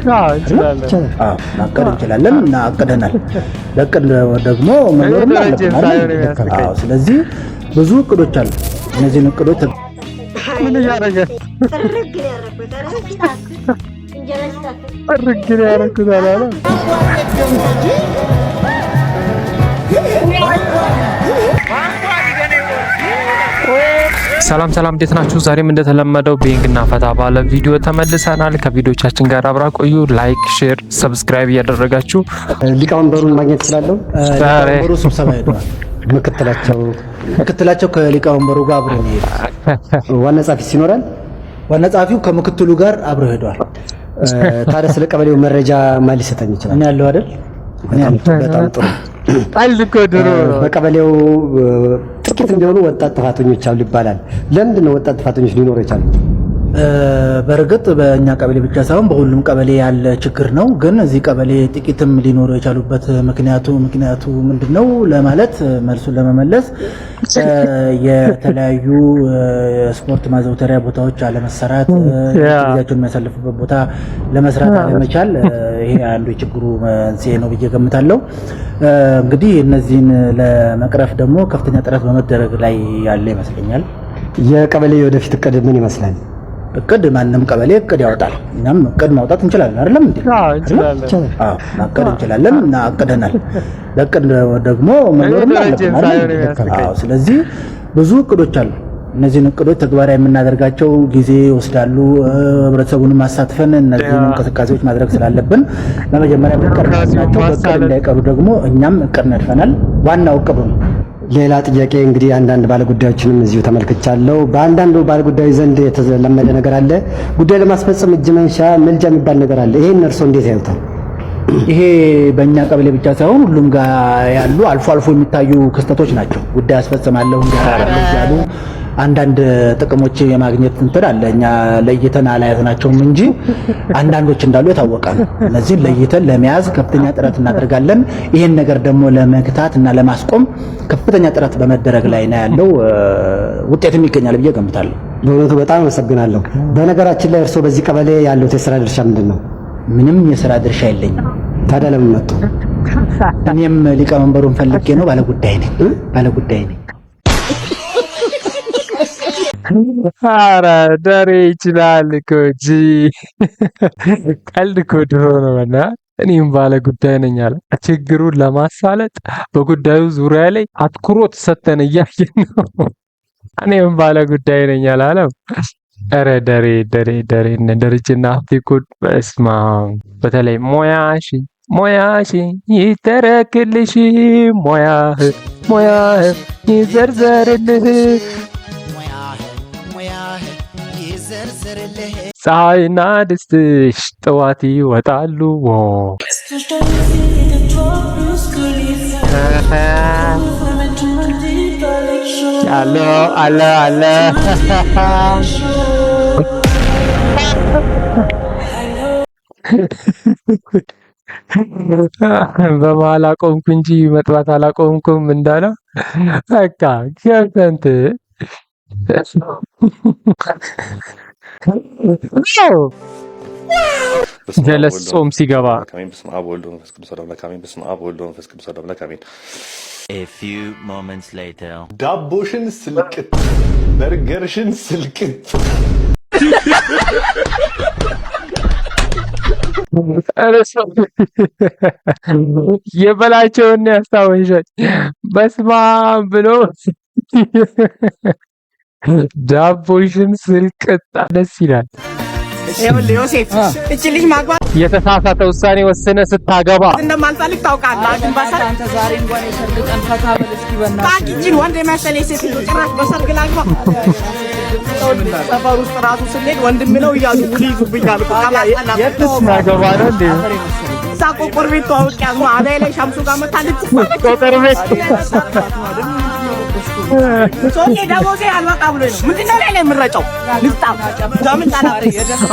ማቀድ እንችላለን እና አቅደናል። ለቅድ ደግሞ መኖርም አለብን። ስለዚህ ብዙ እቅዶች አሉ። እነዚህን እቅዶች ምን እያደረገ ሰላም ሰላም፣ እንዴት ናችሁ? ዛሬም እንደተለመደው ቤንግና ፈታ ባለ ቪዲዮ ተመልሰናል። ከቪዲዮቻችን ጋር አብራ ቆዩ። ላይክ፣ ሼር፣ ሰብስክራይብ እያደረጋችሁ ሊቃውንበሩን ማግኘት ስላለው ሊቃውንበሩ ስብሰባ ሄደዋል። ምክትላቸው ከሊቃውንበሩ ጋር አብሮ ይሄዳል። ዋና ጸሐፊ ሲኖራል። ዋና ጸሐፊው ከምክትሉ ጋር አብሮ ሄደዋል። ታዲያ ስለ ቀበሌው መረጃ ማን ሊሰጠኝ ይችላል? እኔ ያለው አይደል? በጣም ጥሩ። በቀበሌው ጥቂት እንዲሆኑ ወጣት ጥፋተኞች አሉ ይባላል። ለምንድን ነው ወጣት ጥፋተኞች ሊኖሩ የቻሉት? በእርግጥ በእኛ ቀበሌ ብቻ ሳይሆን በሁሉም ቀበሌ ያለ ችግር ነው። ግን እዚህ ቀበሌ ጥቂትም ሊኖሩ የቻሉበት ምክንያቱ ምንድነው ለማለት መልሱን ለመመለስ የተለያዩ ስፖርት ማዘውተሪያ ቦታዎች አለመሰራት፣ ጊዜያቸውን የሚያሳልፉበት ቦታ ለመስራት አለመቻል፣ ይሄ አንዱ የችግሩ መንስኤ ነው ብዬ ገምታለሁ። እንግዲህ እነዚህን ለመቅረፍ ደግሞ ከፍተኛ ጥረት በመደረግ ላይ ያለ ይመስለኛል። የቀበሌ ወደፊት እቅድ ምን ይመስላል? እቅድ ማንም ቀበሌ እቅድ ያወጣል። እኛም እቅድ ማውጣት እንችላለን አይደለም እንዴ? ማቀድ እንችላለን እና አቅደናል። ለእቅድ ደግሞ መኖርም አለብን። ስለዚህ ብዙ እቅዶች አሉ። እነዚህን እቅዶች ተግባራዊ የምናደርጋቸው ጊዜ ይወስዳሉ። ህብረተሰቡንም አሳትፈን እነዚህን እንቅስቃሴዎች ማድረግ ስላለብን በመጀመሪያ በእቅድ እንዳይቀሩ ደግሞ እኛም እቅድ ነድፈናል። ዋናው እቅዱ ነው። ሌላ ጥያቄ እንግዲህ አንዳንድ ባለጉዳዮችንም እዚሁ ተመልክቻለሁ። በአንዳንድ ባለጉዳዮች ዘንድ የተለመደ ነገር አለ። ጉዳይ ለማስፈጸም እጅ መንሻ ምልጃ የሚባል ነገር አለ። ይሄን እርሶ እንዴት ያዩታል? ይሄ በእኛ ቀበሌ ብቻ ሳይሆን ሁሉም ጋር ያሉ አልፎ አልፎ የሚታዩ ክስተቶች ናቸው። ጉዳይ አስፈጽማለሁ ያሉ አንዳንድ ጥቅሞች የማግኘት እንትን አለ። እኛ ለይተን አላያዝናቸውም እንጂ አንዳንዶች እንዳሉ የታወቀ ነው። እነዚህን ለይተን ለመያዝ ከፍተኛ ጥረት እናደርጋለን። ይሄን ነገር ደግሞ ለመግታት እና ለማስቆም ከፍተኛ ጥረት በመደረግ ላይ ነው ያለው። ውጤትም ይገኛል ብዬ ገምታለሁ። በእውነቱ በጣም አመሰግናለሁ። በነገራችን ላይ እርስዎ በዚህ ቀበሌ ያለው የሥራ ድርሻ ምንድን ነው? ምንም የሥራ ድርሻ የለኝም። ታዲያ ለምን መጡ? እኔም ሊቀመንበሩን ፈልጌ ነው። ባለጉዳይ ነኝ። ኧረ ደሬ ይችላል እኮ እንጂ ቀልድ እኮ ድሮ ነው። እና እኔም ባለ ጉዳይ ነኝ አለ። ችግሩን ለማሳለጥ በጉዳዩ ዙሪያ ላይ አትኩሮት ሰተን እያየን ነው። እኔም ባለ ጉዳይ ነኝ አላለም። ኧረ ደሬ እነ ደረጀና ሀብቴ እኮ በስመ አብ። በተለይ ሞያሽ ይተረክልሽ፣ ሞያህ ይዘርዘርልህ፣ ፀሐይና ድስትሽ ጠዋት ይወጣሉ። አለ በመሀል አቆምኩ እንጂ መጥባት አላቆምኩም እንዳለው በቃ ገብተንት ጀለስ ጾም ሲገባ ዳቦሽን ስልቅት፣ በርገርሽን ስልቅት። የበላቸውን ያስታወሻል። በስመ አብ ብሎ ዳቦሽን ስልቅጥ ደስ ይላል። ዮሴፍ እቺ ልጅ ማግባት የተሳሳተ ውሳኔ ወስነ ስታገባ እንደማልፈልግ ታውቃለህ። ግን በሰርግ አንተ ዛሬ እንኳን የሰርግ ቀን ፈታ በል እስኪ በእናትህ ታቂጂን ወንድ የመሰለኝ ሴት ጭራሽ በሰርግ ላግባ። ሰፈር ውስጥ ራሱ ስንሄድ ወንድም ነው እያሉ ይዙብኛል። የትስ ማገባ ነው እንዴ? እዛ ቆቆር ቤት ተዋውቂያት ነው አዳይ ላይ ሻምሱ ጋር መታለች። ቆቆር ቤት ሶኔ ደሞዜ አልበቃ ብሎኝ ነው። ምንድነው ላይ የምረጨው? ልፍጣም ዳምን ታላ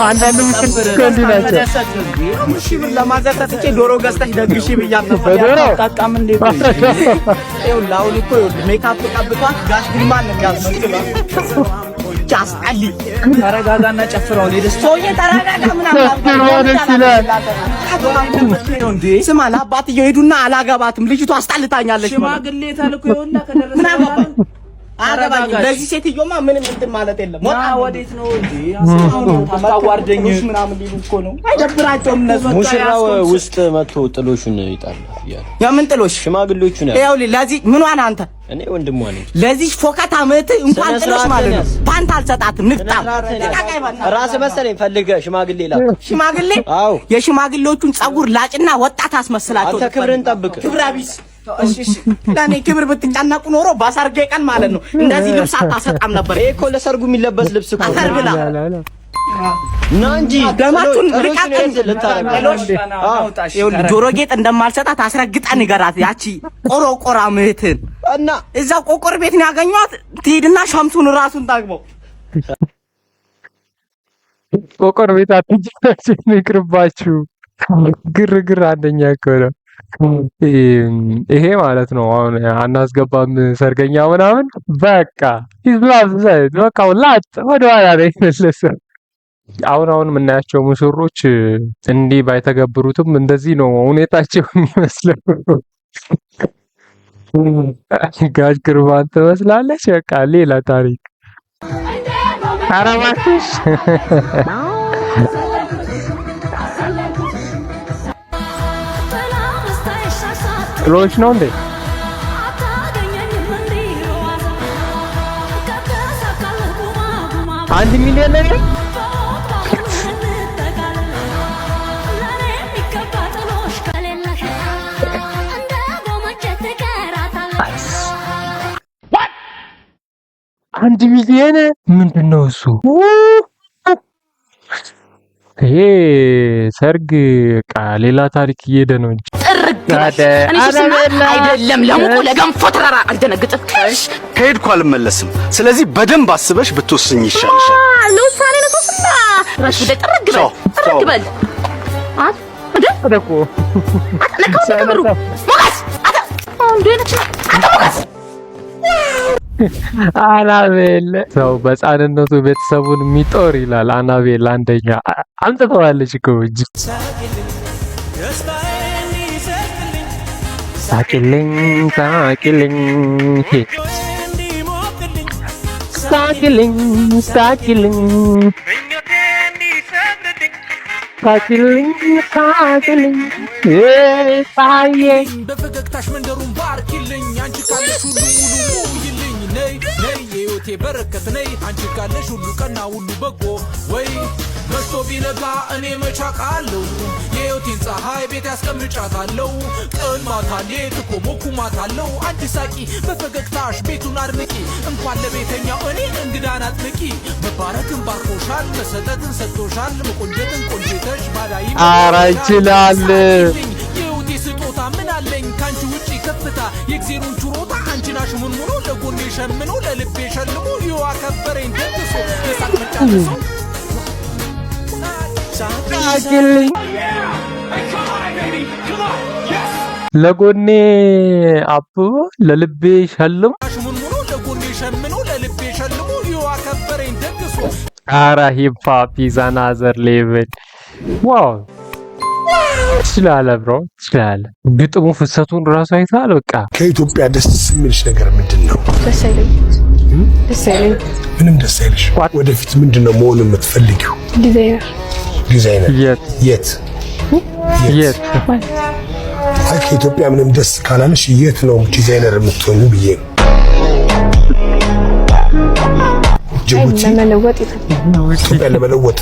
አንዳንድ ምሽት እንዲ ናቸው። ሙሽ ብር ለማዘር ተጥቼ ዶሮ ገዝተሽ ደግሺ ብያት ነበር። ታጣም እንዴ ይኸውልህ፣ አሁን እኮ ሜካፕ ቀብቷት ጋሽ ግርማን ነው የሚያስመስለው። አንቺ አስጣሊ ተረጋጋና ጨፍረው ነው ደስ ሰውዬ ተረጋጋ ምናምን ስማ ለአባትየው ሄዱና አላገባትም ልጅቷ አስጣልታኛለች ሽማግሌ ተልኮ ይወላ ከደረሰ አረባኝ ለዚህ ሴትዮማ ምንም እንትን ማለት የለም ሞታ ወዴት ነው እንዴ አታዋርደኝሽ ምናምን ሊሉ እኮ ነው አይደብራቸውም እነሱ ሙሽራው ውስጥ መጥቶ ጥሎሹን ይጣል ያ ምን ጥሎሽ ሽማግሌዎቹ ነው ያው ለዚህ ምን ዋና አንተ እኔ ወንድሟ ነኝ ለዚህ ፎካታ ምት እንኳን ጥሎሽ ማለት ነው ፓንት አልሰጣትም ንፍጣ ራስ መሰለኝ ፈልገ ሽማግሌ ላክ ሽማግሌ አዎ የሽማግሌዎቹን ጸጉር ላጭና ወጣት አስመስላቸው አንተ ክብርን ጠብቅ ክብራቢስ እሺ ለኔ ክብር ብትጫናቁ ኖሮ ባሳርገ ቀን ማለት ነው እንደዚህ ልብስ አታሰጣም ነበር እኮ ለሰርጉ የሚለበስ ልብስ እኮ አሰርብላ ናንጂ ደማቱን ርቃቀን ልታረጋለሽ ጆሮ ጌጥ እንደማልሰጣት አስረግጣ ንገራት ያቺ ቆሮቆራ ምህትን እና እዛው ቆቆር ቤት ነው ያገኘኋት ትሄድና ሻምሱን ራሱን ታግበው ቆቆር ቤት አትጅታችሁ ይቅርባችሁ ግርግር አንደኛ እኮ ነው ይሄ ማለት ነው አሁን አናስገባም ሰርገኛ ምናምን በቃ ኢስላም ዘይት በቃ ላጥ ወደ ኋላ ነው የተመለሰው አሁን የምናያቸው ሙሽሮች እንዲህ ባይተገብሩትም እንደዚህ ነው ሁኔታቸው የሚመስለው ጋጅ ግርባን ትመስላለች በቃ ሌላ ታሪክ አረባትሽ ጥሎሽ ነው እንዴ አንድ ሚሊዮን ነው አንድ ሚሊዮን ምንድነው እሱ ይሄ ሰርግ ሌላ ታሪክ እየሄደ ነው እንጂ አይደለም ለሙቁ ለገንፎ ተራራ አልደነግጥም ከሄድኩ አልመለስም ስለዚህ በደንብ አስበሽ ብትወስኝ ይሻልሻል ለውሳኔ ለተወሰና ራስ በል አደቆ አተነካው ሞጋስ አንዴ ነች አተሞጋስ አናቤል ሰው በጻንነቱ ቤተሰቡን የሚጦር ይላል አናቤል አንደኛ አንተዋለች እኮ እጅ ሳቂልኝ ሳቂልኝ ሳቂልኝ ሳቂልኝ ሳቂልኝ ሳቂልኝ ሳዬ በፈገግታሽ መንደሩን ባርኪልኝ አንቺ ካለሽ ሁሉ ሙሉ ይልኝ ነይ ነይ የህይወቴ በረከት ነይ አንቺ ካለሽ ሁሉ ቀና ሁሉ በጎ ወይ መሽቶ ቢነጋ እኔ መቻቃለሁ የህይወቴን ፀሐይ ቤት ያስቀምጫታለሁ ቀን ማታ ሌት እኮ ሞኩማታለሁ አንቺ ሳቂ በፈገግታሽ ቤቱን አድምቂ እንኳን ለቤተኛው እኔ እንግዳን አጥምቂ መባረክን ባርኮሻል መሰጠትን ሰጥቶሻል መቆንጀትን ቆንጀተሽ ባዳይ ኧረ ይችላል የህይወቴ ስጦታ ምን አለኝ ካንቺ ውጪ ከፍታ የእግዚአብሔርን ችሮታ አንቺን አሽሙንሙኖ ለጎኔ ሸምኖ ለልቤ ሸልሞ ይዋ ከበረኝ ደግሶ የሳቅ መጫለሶ ሳቂልኝ ለጎኔ አብቦ ለልቤ ሸልሞ አሽሙንሙኖ ለጎኔ ሸምኖ ለልቤ ሸልሞ ይዋ ከበረኝ ደግሶ ኧረ ሂፕ ሆፕ ኢዝ አናዘር ሌቭል ዋው ትችላለህ ብሮ ትችላለህ ግጥሙ ፍሰቱን ራሱ አይተሃል በቃ ከኢትዮጵያ ደስ የሚልሽ ነገር ምንድነው ደስ አይለኝ ምንም ደስ አይልሽ ወደፊት ምንድነው መሆን የምትፈልጊው ዲዛይነር የት አይ ከኢትዮጵያ ምንም ደስ ካላለሽ የት ነው ዲዛይነር የምትሆኑ ብዬ ነው ጅቡቲ ኢትዮጵያ ለመለወጥ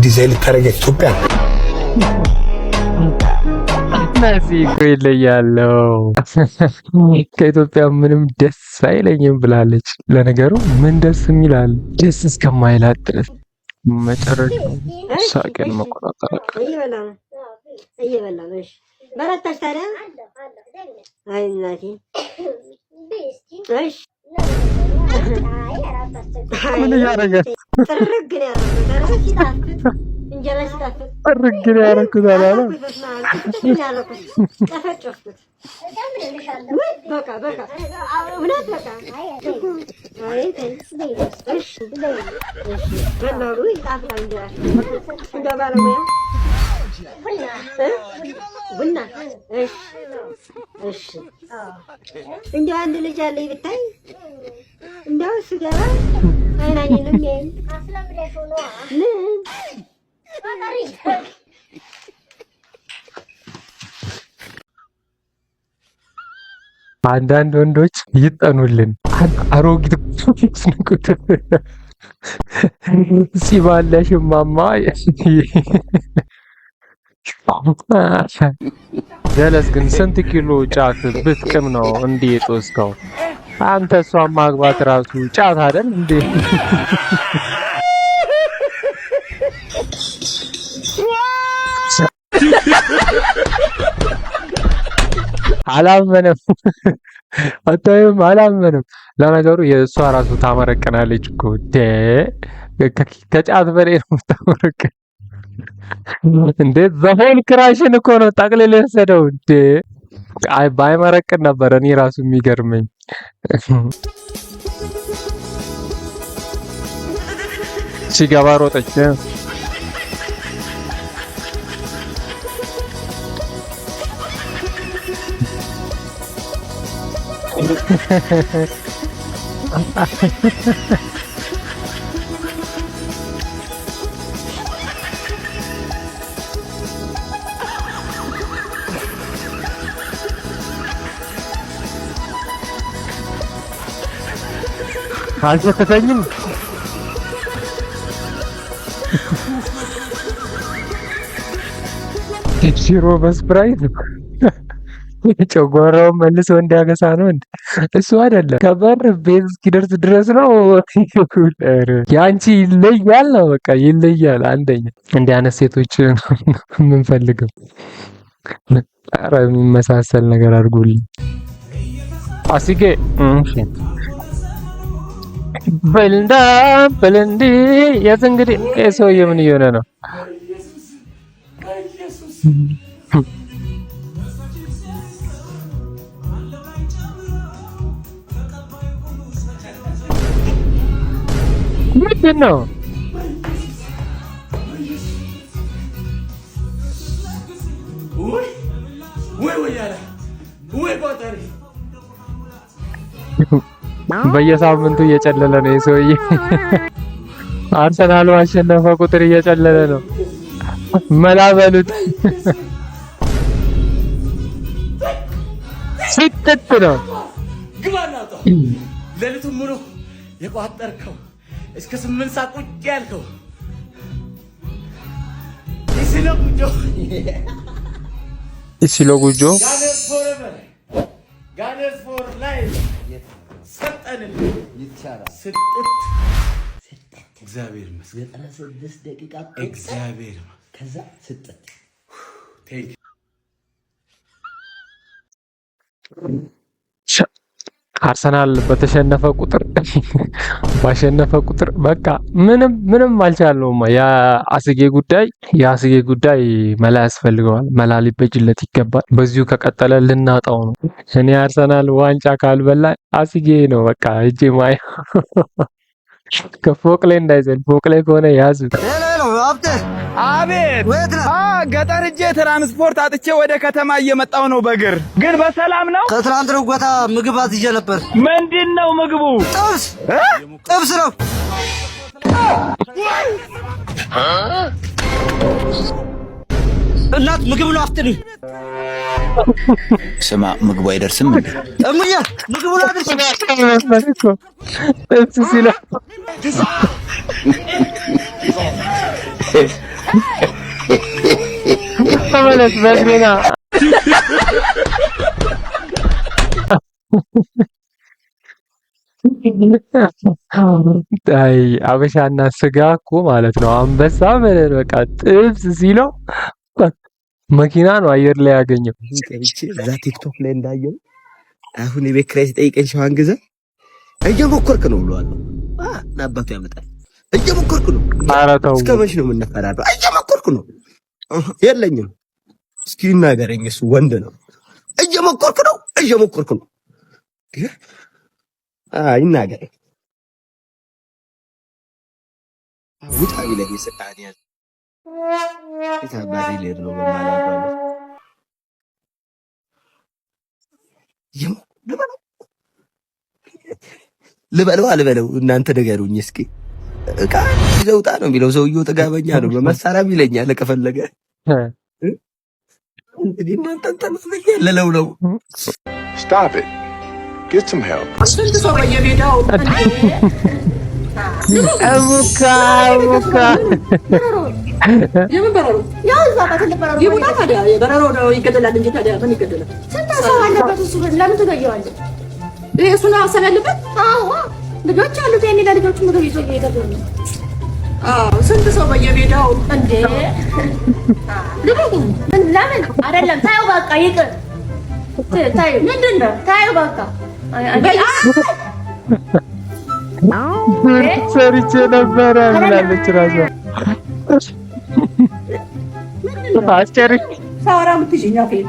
ዲዛይን ልታረጋ ኢትዮጵያ እነዚህ እኮ ይለያለው ከኢትዮጵያ ምንም ደስ አይለኝም ብላለች ለነገሩ ምን ደስ የሚላል ደስ እስከማይላት ድረስ መጨረሻው ሳቀን መቆጣጠር እየበላሽ በረታሽ ታዲያ አይ እናቴ እሺ ምን ያደረገ ጥርግ ነው ያደረገው እንጀራ ሲጣፍጥ አርግን ያረኩት አላለ ተፈጨፍኩት። በቃ እውነት በቃ አይ እሺ በላሩ ይጣፍጣል እንጀራ እንደ ባለሙያ ቡና እሺ እንደው አንድ ልጅ አለኝ ብታይ እንደው እሱ ገባ አይናኝንም ያይ አንዳንድ ወንዶች ይጠኑልን አሮጊት ፊክስ ንቁት ሲባለሽ ማማ ጀለስ ግን ስንት ኪሎ ጫት ብትቅም ነው እንዴ ጦስከው? አንተ እሷን ማግባት ራሱ ጫት አይደል እንዴ? አላመነም አታየም? አላመነም። ለነገሩ የእሷ ራሱ ታመረቀናለች እኮ ከጫት በላይ ነው ታመረቀ እንዴ? ዘሆን ክራሽን እኮ ነው ጠቅልል የወሰደው እንዴ? አይ ባይመረቅን ነበር እኔ ራሱ የሚገርመኝ። ሲገባ ሮጠች። አልተተኝም ሺሮ በስፕራይት ጨጓራው መልሶ እንዲያገሳ ነው እንዴ? እሱ አይደለም ከበር ቤት እስኪደርስ ድረስ ነው። ያንቺ ይለያል ነው በቃ ይለያል። አንደኛ እንዲህ አይነት ሴቶች የምንፈልገው ኧረ የሚመሳሰል ነገር አድርጉልኝ። አሲጌ በልንዲ የት እንግዲህ ሰውዬ ምን እየሆነ ነው? ምንድን ነው? በየሳምንቱ እየጨለለ ነው የሰውዬ። አርሰናል አሸነፈ ቁጥር እየጨለለ ነው። መላበሉት ሲጥጥ ነው። ሌሊቱን ሙሉ የቋጠርከው እስከ 8 ሰዓት ቁጭ ያልከው ኢሲሎ ጉጆ ጋነርስ ፎር ላይፍ ሰጠን ይቻላል። ስጥት እግዚአብሔር ይመስገን 96 ደቂቃ እግዚአብሔር ከዛ ስጥት ቴክ አርሰናል በተሸነፈ ቁጥር ባሸነፈ ቁጥር በቃ ምንም አልቻለውም። የአስጌ ጉዳይ መላ ያስፈልገዋል። መላ ሊበጅለት ይገባል። በዚሁ ከቀጠለ ልናጣው ነው። እኔ አርሰናል ዋንጫ ካልበላ አስጌ ነው በቃ እጄ ማይ ከፎቅ ላይ እንዳይዘል። ፎቅ ላይ ከሆነ ያዙ። አቤት ገጠር እጄ ትራንስፖርት አጥቼ ወደ ከተማ እየመጣው ነው በእግር። ግን በሰላም ነው? ከትላንት ነው ጎታ ምግብ አዝዤ ነበር። ምንድን ነው ምግቡ? ጥብስ ነው። እናት ምግብ ነው አፍጥኒ። ስማ ምግቡ አይደርስም እንዴ? እሙዬ ምግቡ ነው አድርሽ። ጥብስ ሲላ ተመለስ በግሬና አይ አበሻና ስጋ እኮ ማለት ነው። አንበሳ በቃ ጥብስ ሲለው መኪና ነው አየር ላይ ያገኘው። እዛ ቲክቶክ ላይ እንዳየው አሁን የቤት ኪራይ ሲጠይቀኝ ሸዋን ግዛ እየሞከርክ ነው ብለዋለሁ። አባቱ ያመጣል እየሞከርክ ነው። ኧረ ተው እስከ መቼ ነው የምንፈራረው? እየሞከርክ እየሞከርኩ ነው። የለኝም። እስኪ ይናገረኝ። እሱ ወንድ ነው። እየሞከርኩ ነው። ይናገረኝ። ውጣ ቢለኝ ስቃን ያዝ የታባሪ ሌር ነው በማላውቀው ልበለው አልበለው እናንተ ንገሩኝ እስኪ። እቃ ይዘው ውጣ ነው የሚለው ሰውዬው። ጥጋበኛ ነው። በመሳሪያም ይለኛል ከፈለገ እንግዲህ እናንተ ተመስለኛል ነው። Stop it. Get some help. ስንት ሰው በየሜዳው አቡካ የምን በረሮ ያው እዛ ባተለ በረሮ ይቡታ ታዲያ በረሮ ነው ይገደላል እንጂ ታዲያ ምን ይገደላል? ስንት ሰው አለበት እሱ ለምን ትገየዋለህ? ይሄ እሱ ነው አሰብ ያለበት። አዎ ልጆች አሉት። የኔ ለልጆቹ ምግብ ይዞ እየሄደ ነው። አዎ ስንት ሰው በየሜዳው እንዴ! ምን ለምን አይደለም? ታዩ በቃ ይቅር። ታዩ ምንድን ነው? ታዩ በቃ ሰርቼ ነበረ ብላለች ራሷ። አስጨርሽ ሳራ ምትሽኛ ፌል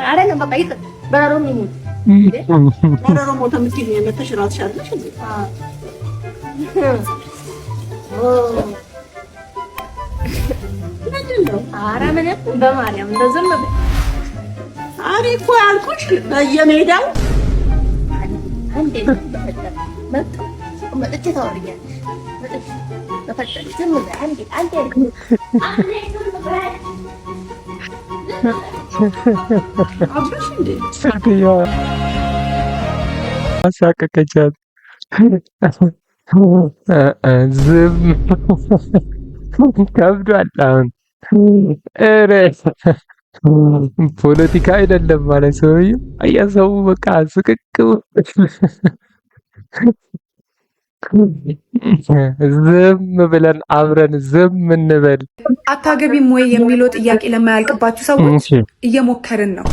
አይደለም በቃ ይቅር። በረሮ ነው በረሮ ሞተ ምትይ ነው የመተሽ ራስሽ አይደለሽ እንዴ? ምንድን ነው? ኧረ ምንም በማርያም እንደዝም አሪ እኮ ያልኩሽ በየሜዳው አንዴ መጥቼ ታወሪኛለሽ። በፈጠን ዝም ብለህ አንዴ አብረሽ እንዴ ሰርተኛዋ አሳቀቀቻት። ዝም ከብዷል። አሁን ኧረ ፖለቲካ አይደለም ማለት ሰውዬው አያሰው በቃ ስቅቅ ዝም ብለን አብረን ዝም እንበል። አታገቢም ወይ የሚለው ጥያቄ ለማያልቅባችሁ ሰዎች እየሞከርን ነው።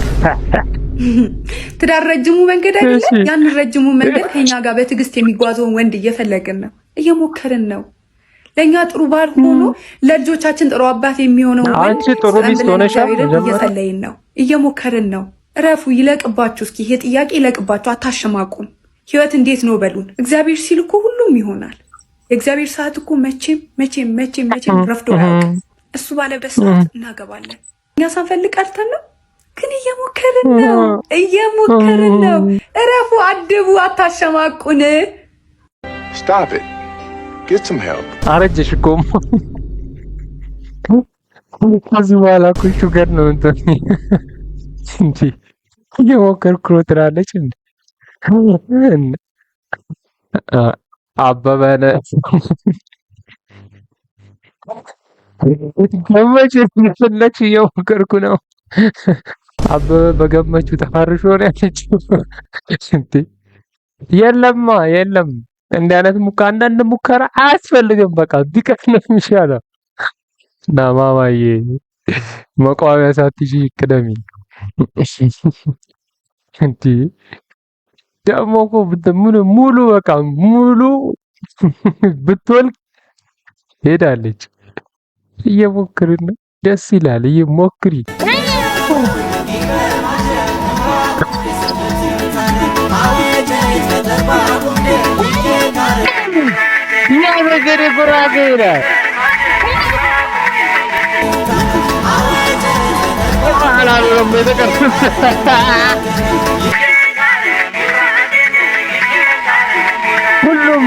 ትዳር ረጅሙ መንገድ አይደለም። ያንን ረጅሙ መንገድ ከኛ ጋር በትዕግስት የሚጓዘውን ወንድ እየፈለግን ነው፣ እየሞከርን ነው። ለኛ ጥሩ ባል ሆኖ ለልጆቻችን ጥሩ አባት የሚሆነው አንቺ ጥሩ ሚስት ሆነሻል። እየጸለይን ነው፣ እየሞከርን ነው። እረፉ፣ ይለቅባችሁ። እስኪ ይሄ ጥያቄ ይለቅባችሁ፣ አታሸማቁን። ህይወት እንዴት ነው በሉን። እግዚአብሔር ሲል እኮ ሁሉም ይሆናል። የእግዚአብሔር ሰዓት እኮ መቼም ረፍዶ አያውቅም። እሱ ባለበት ሰዓት እናገባለን። እኛ ሳንፈልግ ቀርተን ነው፣ ግን እየሞከርን ነው። እረፉ፣ አድቡ፣ አታሸማቁን። Stop it. Get some help. አረጀሽ እኮ ከዚህ በኋላ እኮ ሹገር ነው እንትን እንጂ እየሞከርኩ ነው ትላለች እንዴ? አበበነ ገመች ፍለች እየሞከርኩ ነው። አበበ በገመቹ ተፋርሾ ነው ያለችው እንዴ? የለም እንዲህ አይነት አንዳንድ ሙከራ አያስፈልግም። በቃ ቢቀር ነው የሚሻለው። እና ማማዬ መቋሚያ ሳትይዢ ቅደሚ እንዴ! ደግሞ እኮ ሙሉ በቃ ሙሉ ብትወልቅ ሄዳለች። እየሞክርን ነው። ደስ ይላል። እየሞክሪ ያ ነገር ጉራጌ ይላል። ሁሉም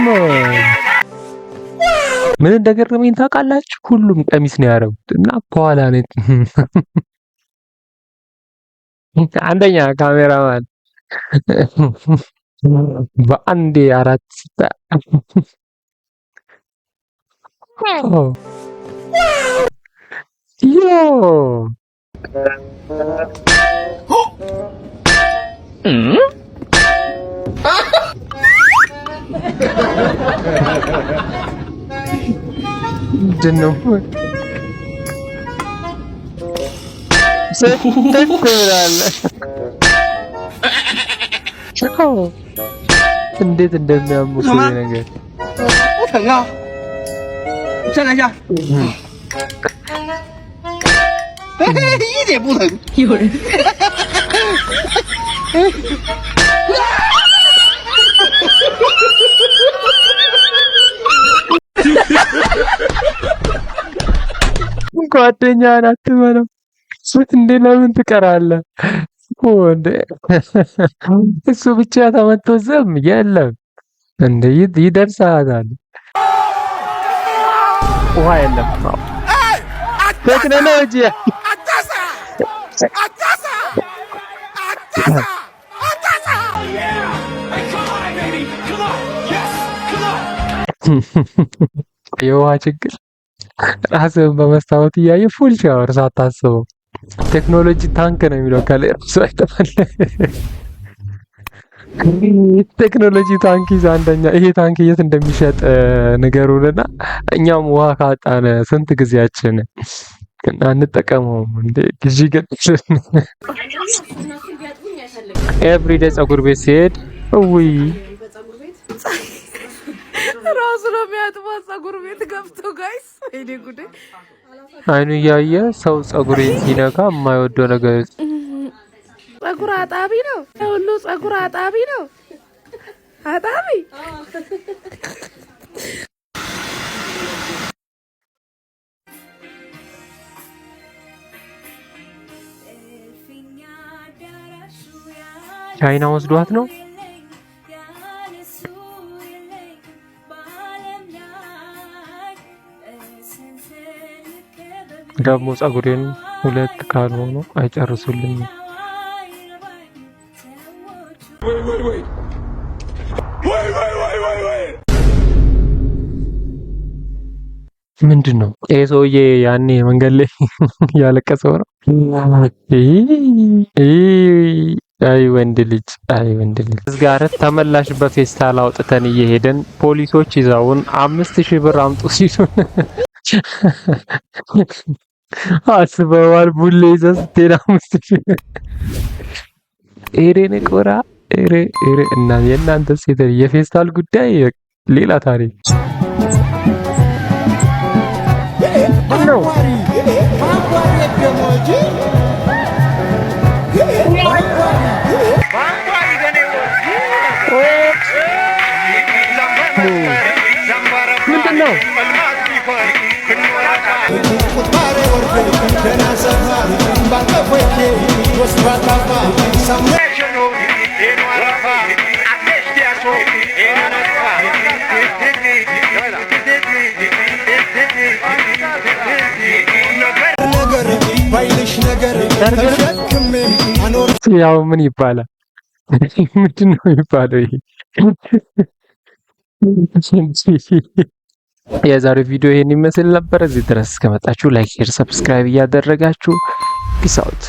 ምን እንደገረመኝ ታውቃላችሁ? ሁሉም ቀሚስ ነው ያደረጉት እና ከኋላ ነው አንደኛ ካሜራማን በአንዴ 4 ምንድነው? እንዴት እንደሚያምሩ ነገር ይሄ ቡታ ይሁን ጓደኛህን አትመነው። እንዴ ለምን ትቀራለህ? እንዴ እሱ ብቻ ተመቶ ዝም የለም እንዴ ይደርሳታል። ውሃ የለም። ቴክኖሎጂ የውሃ ችግር ራስህን በመስታወት እያየ ፉል ሻወር ሳታስበው ቴክኖሎጂ ታንክ ነው የሚለው ካለ እሱ አይተማል። ቴክኖሎጂ ታንክ ይዛ አንደኛ ይሄ ታንክ የት እንደሚሸጥ ንገሩንና እኛም ውሃ ካጣን ስንት ጊዜያችን እና እንጠቀመው እንዴ ግዢ ገጥልን። ኤቭሪዴ ፀጉር ቤት ሲሄድ ውይ ራሱ ነው የሚያጥበው ፀጉር ቤት ገብቶ ጋይስ ወይኔ ጉዴ አይኑ እያየ ሰው ፀጉሬን ሲነካ የማይወደው ነገር ፀጉር አጣቢ ነው ሁሉ ፀጉር አጣቢ ነው አጣቢ ቻይና ወስዷት ነው ደግሞ ፀጉሬን ሁለት ካልሆኑ አይጨርሱልኝም። ምንድን ነው ይሄ ሰውዬ? ያኔ መንገድ ላይ ያለቀሰው ነው። አይ ወንድ ልጅ እዝጋረት ተመላሽ በፌስታል አውጥተን እየሄደን ፖሊሶች ይዘውን 5000 ብር አምጡ ሲሉን አስበዋል። ቡሌ ይዘህ ስትሄድ 5000 ኤሬን ቆራ ኤሬ እና የእናንተ ሴት የፌስታል ጉዳይ ሌላ ታሪክ ነው። ምንድን ነው? ያው ምን ይባላል? ምንድን ነው የሚባለው? ይሄ የዛሬው ቪዲዮ ይሄን ይመስል ነበር። እዚህ ድረስ ከመጣችሁ ላይክ፣ ሼር፣ ሰብስክራይብ እያደረጋችሁ ፒስ አውት